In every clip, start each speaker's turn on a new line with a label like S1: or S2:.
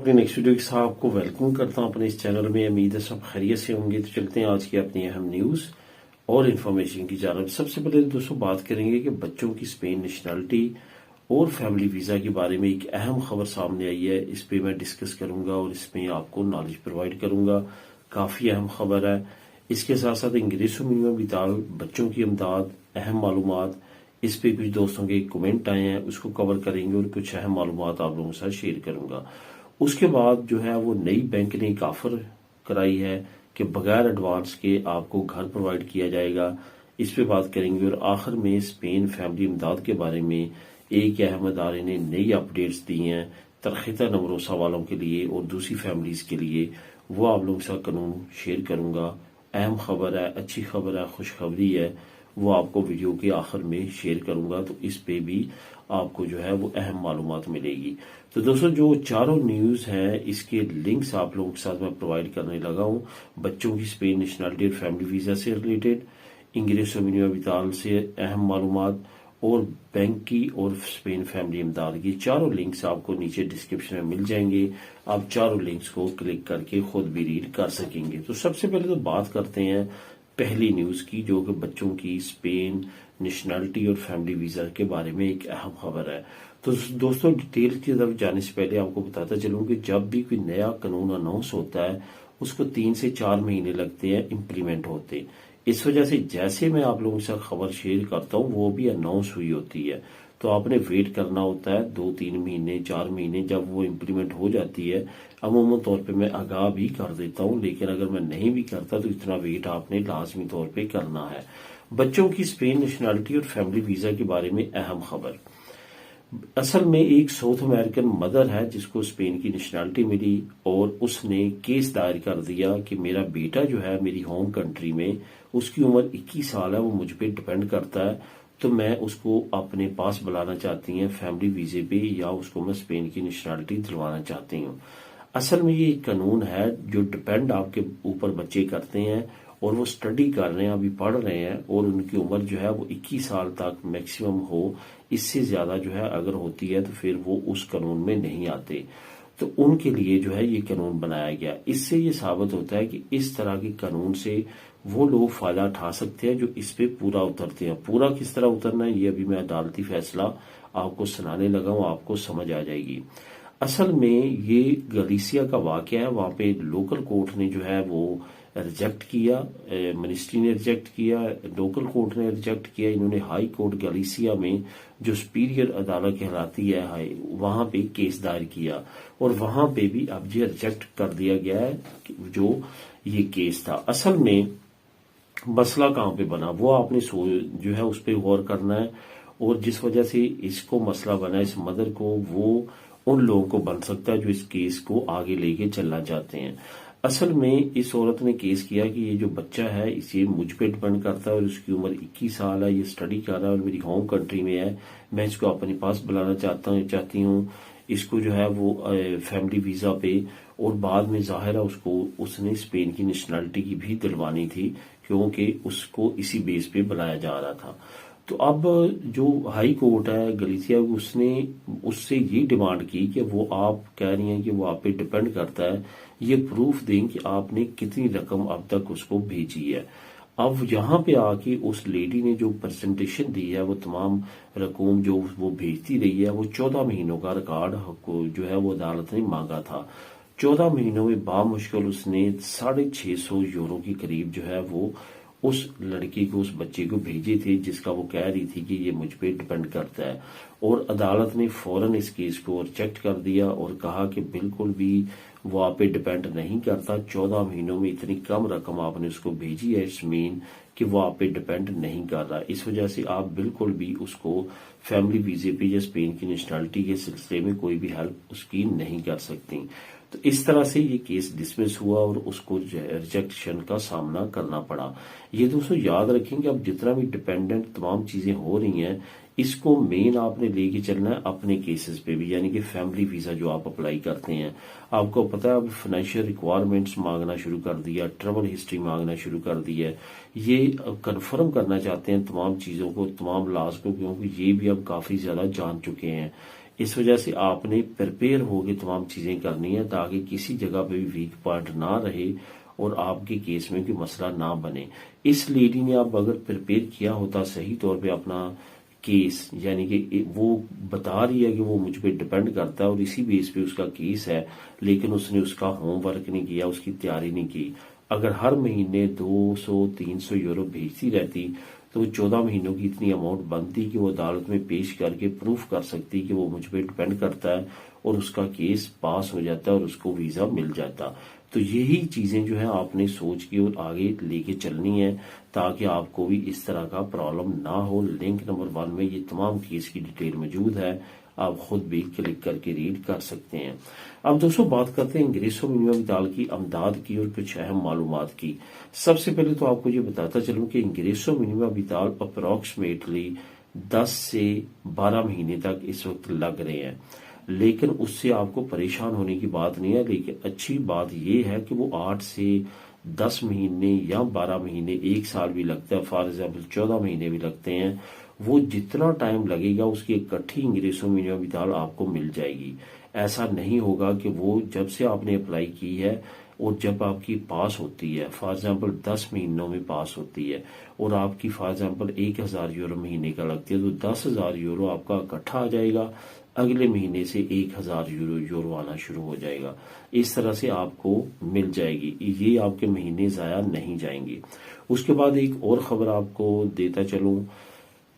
S1: अपने next video के साथ आपको वेलकम करता हूं अपने इस चैनल में। उम्मीद है सब खैरियत से होंगे। तो चलते हैं आज की अपनी अहम न्यूज और इन्फॉर्मेशन की जानब। सबसे पहले दोस्तों बात करेंगे कि बच्चों की स्पेन नेशनलिटी और फैमिली वीजा के बारे में एक अहम खबर सामने आई है। इस पे मैं डिस्कस करूंगा और इसमें आपको नॉलेज प्रोवाइड करूंगा। काफी अहम खबर है। इसके साथ साथ इंग्रेसो मिनिमम विताल बच्चों की इमदाद, अहम मालूमात, इस पे कुछ दोस्तों के कमेंट आए हैं, उसको कवर करेंगे और कुछ अहम मालूमात आप लोगों के साथ शेयर करूंगा। उसके बाद जो है वो नई बैंक ने एक ऑफर कराई है कि बगैर एडवांस के आपको घर प्रोवाइड किया जाएगा। इस पे बात करेंगे और आखिर में स्पेन फैमिली इमदाद के बारे में एक अहम अदारे ने नई अपडेट्स दी हैं तरखीता नमरोसा वालों के लिए और दूसरी फैमिलीज के लिए। वो आप लोगों के साथ कानून शेयर करूंगा। अहम खबर है, अच्छी खबर है, खुशखबरी है, वो आपको वीडियो के आखिर में शेयर करूंगा। तो इस पे भी आपको जो है वो अहम मालूमात मिलेगी। तो दोस्तों जो चारों न्यूज हैं इसके लिंक्स आप लोगों के साथ मैं प्रोवाइड करने लगा हूं। बच्चों की स्पेन नेशनलिटी और फैमिली वीजा से रिलेटेड, इंग्रेसो मिनिमम विताल से अहम मालूमात और बैंक की और स्पेन फैमिली इमदाद की चारों लिंक्स आपको नीचे डिस्क्रिप्शन में मिल जाएंगे। आप चारों लिंक्स को क्लिक करके खुद भी रीड कर सकेंगे। तो सबसे पहले तो बात करते हैं पहली न्यूज की, जो कि बच्चों की स्पेन नेशनलिटी और फैमिली वीजा के बारे में एक अहम खबर है। तो दोस्तों डिटेल की तरफ जाने से पहले आपको बताता चलूं कि जब भी कोई नया कानून अनाउंस होता है उसको 3 से 4 महीने लगते हैं इम्प्लीमेंट होते। इस वजह से जैसे मैं आप लोगों के साथ खबर शेयर करता हूं वो भी अनाउंस हुई होती है, तो आपने वेट करना होता है 2-3 महीने 4 महीने। जब वो इम्प्लीमेंट हो जाती है अमूमन तौर पे मैं आगाह भी कर देता हूं, लेकिन अगर मैं नहीं भी करता तो इतना वेट आपने लाजमी तौर पे करना है। बच्चों की स्पेन नेशनलिटी और फैमिली वीजा के बारे में अहम खबर। असल में एक साउथ अमेरिकन मदर है जिसको स्पेन की नेशनलिटी मिली और उसने केस दायर कर दिया कि मेरा बेटा जो है मेरी होम कंट्री में, उसकी उम्र 21 साल है, वो मुझ पर डिपेंड करता है, तो मैं उसको अपने पास बुलाना चाहती हैं फैमिली वीजे पे, या उसको मैं स्पेन की नेशनलिटी दिलवाना चाहती हूँ। असल में ये एक कानून है जो डिपेंड आपके ऊपर बच्चे करते हैं और वो स्टडी कर रहे हैं, अभी पढ़ रहे हैं और उनकी उम्र जो है वो 21 साल तक मैक्सिमम हो। इससे ज्यादा जो है अगर होती है तो फिर वो उस कानून में नहीं आते। तो उनके लिए जो है ये कानून बनाया गया। इससे ये साबित होता है कि इस तरह के कानून से वो लोग फायदा उठा सकते हैं जो इस पे पूरा उतरते हैं। पूरा किस तरह उतरना है ये अभी मैं अदालती फैसला आपको सुनाने लगा हूं, आपको समझ आ जाएगी। असल में ये गलीसिया का वाकया है। वहां पे लोकल कोर्ट ने जो है वो रिजेक्ट किया, मिनिस्ट्री ने रिजेक्ट किया, लोकल कोर्ट ने रिजेक्ट किया। इन्होंने हाई कोर्ट गलीसिया में जो सुपीरियर अदालत कहलाती है हाई, वहां पे केस दायर किया और वहां पे भी अब ये रिजेक्ट कर दिया गया है जो ये केस था। असल में मसला कहां पे बना वो आपने जो है उस पर गौर करना है। और जिस वजह से इसको मसला बना इस मदर को, वो उन लोगों को बन सकता है जो इस केस को आगे लेके चलना चाहते हैं। असल में इस औरत ने केस किया कि ये जो बच्चा है इसे मुझ पे डिपेंड करता है और उसकी उम्र 21 साल है, ये स्टडी कर रहा है और मेरी होम कंट्री में है, मैं इसको अपने पास बुलाना चाहती हूँ इसको जो है वो फैमिली वीजा पे। और बाद में जाहिर है उसने स्पेन की नेशनलिटी की भी दिलवानी थी क्योंकि उसको इसी बेस पे बुलाया जा रहा था। तो अब जो हाई कोर्ट है गलीसिया, उसने उससे ये डिमांड की कि वो आप कह रही हैं कि वो आप पे डिपेंड करता है, ये प्रूफ दें कि आपने कितनी रकम अब तक उसको भेजी है। अब यहाँ पे आके उस लेडी ने जो प्रेजेंटेशन दी है वो तमाम रकूम जो वो भेजती रही है, वो 14 महीनों का रिकॉर्ड को जो है वो अदालत ने मांगा था। 14 महीनों में बामुश्किल उसने 650 यूरो के करीब जो है वो उस लड़की को, उस बच्चे को भेजे थे जिसका वो कह रही थी कि ये मुझ पे डिपेंड करता है। और अदालत ने फौरन इस केस को रिजेक्ट कर दिया और कहा कि बिल्कुल भी वो आप पे डिपेंड नहीं करता। 14 महीनों में इतनी कम रकम आपने उसको भेजी है, इट्स मीन कि वो आप पे डिपेंड नहीं कर रहा। इस वजह से आप बिल्कुल भी उसको फैमिली वीजे पे या स्पेन की नेशनलिटी के सिलसिले में कोई भी हेल्प उसकी नहीं कर सकती। तो इस तरह से ये केस डिसमिस हुआ और उसको रिजेक्शन का सामना करना पड़ा। ये दोस्तों याद रखेंगे अब जितना भी डिपेंडेंट तमाम चीजें हो रही हैं इसको मेन आपने लेके चलना है अपने केसेस पे भी, यानी कि फैमिली वीजा जो आप अप्लाई करते हैं। आपको पता है अब फाइनेंशियल रिक्वायरमेंट्स मांगना शुरू कर दिया, ट्रैवल हिस्ट्री मांगना शुरू कर दी है। ये कंफर्म करना चाहते हैं तमाम चीजों को, तमाम लॉज को, क्योंकि ये भी अब काफी ज्यादा जान चुके हैं। इस वजह से आपने प्रिपेयर होकर तमाम चीज़ें करनी है ताकि किसी जगह पे भी वीक पॉइंट ना रहे और आपके केस में कोई मसला ना बने। इस लेडी ने आप अगर प्रिपेयर किया होता सही तौर पे अपना केस, यानी कि वो बता रही है कि वो मुझ पर डिपेंड करता है और इसी बेस पे उसका केस है, लेकिन उसने उसका होमवर्क नहीं किया, उसकी तैयारी नहीं की। अगर हर महीने 200-300 यूरो भेजती रहती तो 14 महीनों की इतनी अमाउंट बनती कि वो अदालत में पेश करके प्रूफ कर सकती कि वो मुझ पर डिपेंड करता है और उसका केस पास हो जाता है और उसको वीजा मिल जाता। तो यही चीजें जो है आपने सोच के और आगे लेके चलनी है ताकि आपको भी इस तरह का प्रॉब्लम ना हो। लिंक नंबर 1 में ये तमाम केस की डिटेल मौजूद है, आप खुद भी क्लिक करके रीड कर सकते हैं। अब दोस्तों बात करते हैं इंग्रेसो मिनिमम विदाल की अमदाद की और कुछ अहम मालूमात की। सबसे पहले तो आपको ये बताता चलूं कि इंग्रेसो मिनिमम विदाल अप्रोक्सीमेटली 10 से 12 महीने तक इस वक्त लग रहे हैं, लेकिन उससे आपको परेशान होने की बात नहीं है। लेकिन अच्छी बात यह है कि वो 8 से 10 महीने या 12 महीने, 1 साल भी लगता है, फॉर एग्जाम्पल 14 महीने भी लगते हैं। वो जितना टाइम लगेगा उसकी इकट्ठी इंग्रेसो मिनिमम विदाल आपको मिल जाएगी। ऐसा नहीं होगा कि वो जब से आपने अप्लाई की है और जब आपकी पास होती है, फॉर एग्जाम्पल 10 महीनों में पास होती है और आपकी फॉर एग्जाम्पल 1000 यूरो महीने का लगती है, तो 10,000 यूरो आपका इकट्ठा आ जाएगा, अगले महीने से 1000 यूरो आना शुरू हो जाएगा। इस तरह से आपको मिल जाएगी, ये आपके महीने ज़ाया नहीं जाएंगे। उसके बाद एक और खबर आपको देता चलूं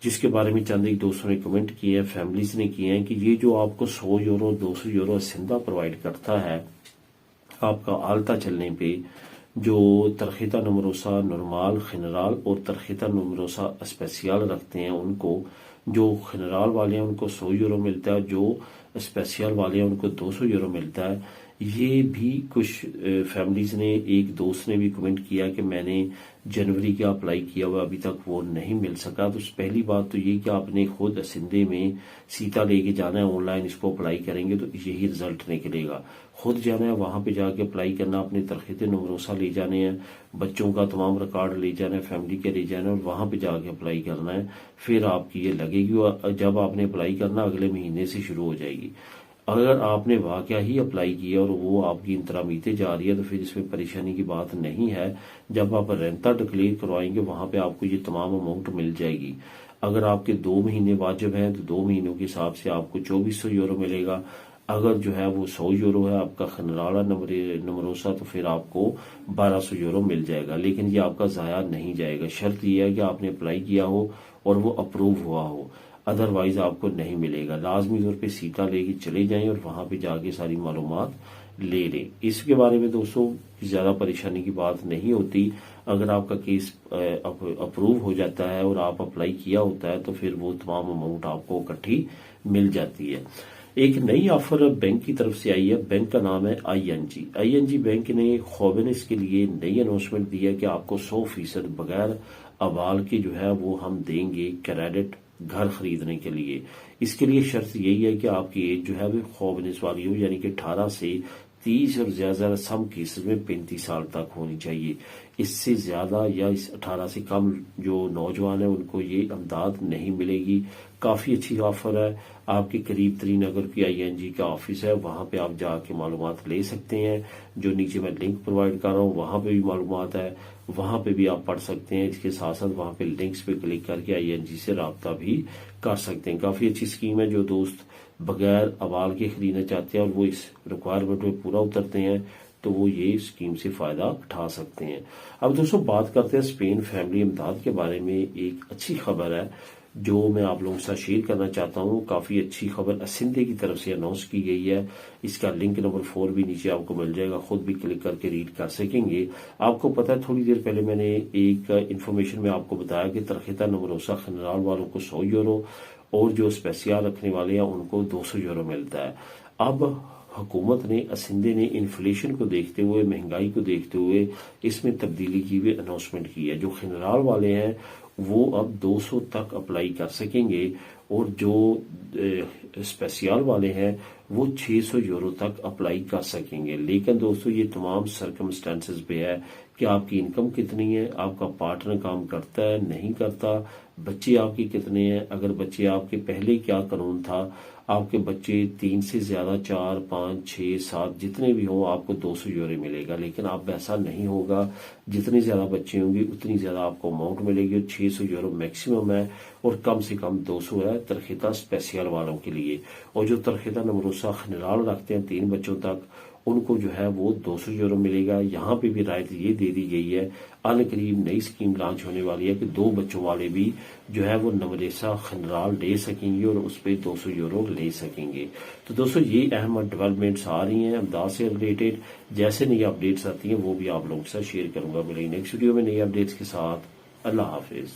S1: जिसके बारे में चंद एक दोस्तों ने कमेंट किए हैं, फैमिलीज ने किए हैं कि ये जो आपको 100 यूरो 200 यूरो सिंधा प्रोवाइड करता है आपका आलता चलने पे, जो तरखीता नमरोसा नॉर्मल खनराल और तरखीता नमरोसा स्पेशल रखते हैं, उनको जो खनराल वाले हैं उनको 100 यूरो मिलता है, जो स्पेशल वाले हैं उनको 200 यूरो मिलता है। ये भी कुछ फैमिलीज ने, एक दोस्त ने भी कमेंट किया कि मैंने जनवरी का अप्लाई किया हुआ अभी तक वो नहीं मिल सका। तो पहली बात तो ये कि आपने खुद सिंधे में सीता लेके जाना है, ऑनलाइन इसको अप्लाई करेंगे तो यही रिजल्ट निकलेगा। खुद जाना है, वहां पे जाके अप्लाई करना, अपने तरखीते नमरोसा ले जाने हैं, बच्चों का तमाम रिकॉर्ड ले जाना है, फैमिली के ले जाना है और वहां पे जाके अप्लाई करना है, फिर आपकी ये लगेगी। और जब आपने अप्लाई करना अगले महीने से शुरू हो जाएगी। अगर आपने वाकया ही अप्लाई किया और वो आपकी इंतरामीते जा रही है तो फिर इसमें परेशानी की बात नहीं है। जब आप रेंता डिक्लेयर करवाएंगे वहां पे आपको ये तमाम अमाउंट मिल जाएगी। अगर आपके 2 महीने वाजिब हैं तो 2 महीनों के हिसाब से आपको 2400 यूरो मिलेगा। अगर जो है वो 100 यूरो है आपका खनराला नमरोसा तो फिर आपको 1200 यूरो मिल जाएगा। लेकिन ये आपका ज़ाया नहीं जाएगा, शर्त यह है कि आपने अप्लाई किया हो और वो अप्रूव हुआ हो, अदरवाइज आपको नहीं मिलेगा। लाजमी तौर पे सीटा लेके चले जाएं और वहां पे जाके सारी मालूमात ले लें। इसके बारे में दोस्तों ज्यादा परेशानी की बात नहीं होती। अगर आपका केस अप्रूव हो जाता है और आप अप्लाई किया होता है तो फिर वो तमाम अमाउंट आपको इकट्ठी मिल जाती है। एक नई ऑफर बैंक की तरफ से आई है। बैंक का नाम है ING बैंक ने खोबेनिस के लिए नई अनाउंसमेंट दी है कि आपको 100% बगैर अवाल के जो है वो हम देंगे क्रेडिट घर खरीदने के लिए। इसके लिए शर्त यही है कि आपकी एज जो है वो खोबेनिस वाली हो, यानी कि 18 से 30 और ज्यादा सम केसेस में 35 साल तक होनी चाहिए। इससे ज्यादा या इस 18 से कम जो नौजवान है उनको ये अमदाद नहीं मिलेगी। काफी अच्छी ऑफर है। आपके करीब तरीन अगर की ING का ऑफिस है वहां पे आप जाके मालूमात ले सकते हैं। जो नीचे मैं लिंक प्रोवाइड कर रहा हूँ वहां पे भी मालूमात है, वहां पे भी आप पढ़ सकते हैं। इसके साथ साथ वहां पे लिंक्स पे क्लिक करके ING से राब्ता भी कर सकते हैं। काफी अच्छी स्कीम है। जो दोस्त बगैर अवाल के खरीदना चाहते हैं और वो इस रिक्वायरमेंट में पूरा उतरते हैं तो वो ये स्कीम से फायदा उठा सकते हैं। अब दोस्तों बात करते हैं स्पेन फैमिली इमदाद के बारे में। एक अच्छी खबर है जो मैं आप लोगों के साथ शेयर करना चाहता हूँ। काफी अच्छी खबर सिंधे की तरफ से अनाउंस की गई है। इसका लिंक नंबर 4 भी नीचे आपको मिल जाएगा, खुद भी क्लिक करके रीड कर सकेंगे। आपको पता है थोड़ी देर पहले मैंने एक इन्फॉर्मेशन में आपको बताया कि तरखीता नमरोसा खनराल वालों को 100 यूरो और जो स्पेशल रखने वाले हैं उनको 200 यूरो मिलता है। अब हुकूमत ने सिंधे ने इन्फ्लेशन को देखते हुए, महंगाई को देखते हुए इसमें तब्दीली की हुई अनाउंसमेंट की है। जो खनराल वाले हैं वो अब 200 तक अप्लाई कर सकेंगे और जो स्पेशल वाले हैं वो 600 यूरो तक अप्लाई कर सकेंगे। लेकिन दोस्तों ये तमाम सर्कमस्टेंसेस पे है कि आपकी इनकम कितनी है, आपका पार्टनर काम करता है नहीं करता, बच्चे आपके कितने हैं, अगर बच्चे आपके पहले क्या कानून था, आपके बच्चे 3 से ज्यादा 4, 5, 6, 7 जितने भी हों आपको 200 यूरो मिलेगा। लेकिन अब ऐसा नहीं होगा, जितनी ज्यादा बच्चे होंगे उतनी ज्यादा आपको अमाउंट मिलेगी। 600 यूरो मैक्सिमम है और कम से कम 200 है तरखेता स्पेशल वालों के लिए। और जो तरखेता नमरूसा खनराल रखते हैं 3 बच्चों तक, उनको जो है वो 200 यूरो मिलेगा। यहाँ पे भी रायत ये दे दी गई है, अन करीब नई स्कीम लॉन्च होने वाली है कि 2 बच्चों वाले भी जो है वो नवरेसा खनराल ले सकेंगे और उस पर 200 यूरो ले सकेंगे। तो दोस्तों ये अहम डेवलपमेंट्स आ रही हैं अमदाद से रिलेटेड। जैसे नई अपडेट्स आती हैं वो भी आप लोगों के साथ शेयर करूंगा। मिलेंगे नेक्स्ट वीडियो में नई अपडेट्स के साथ। अल्लाह हाफिज।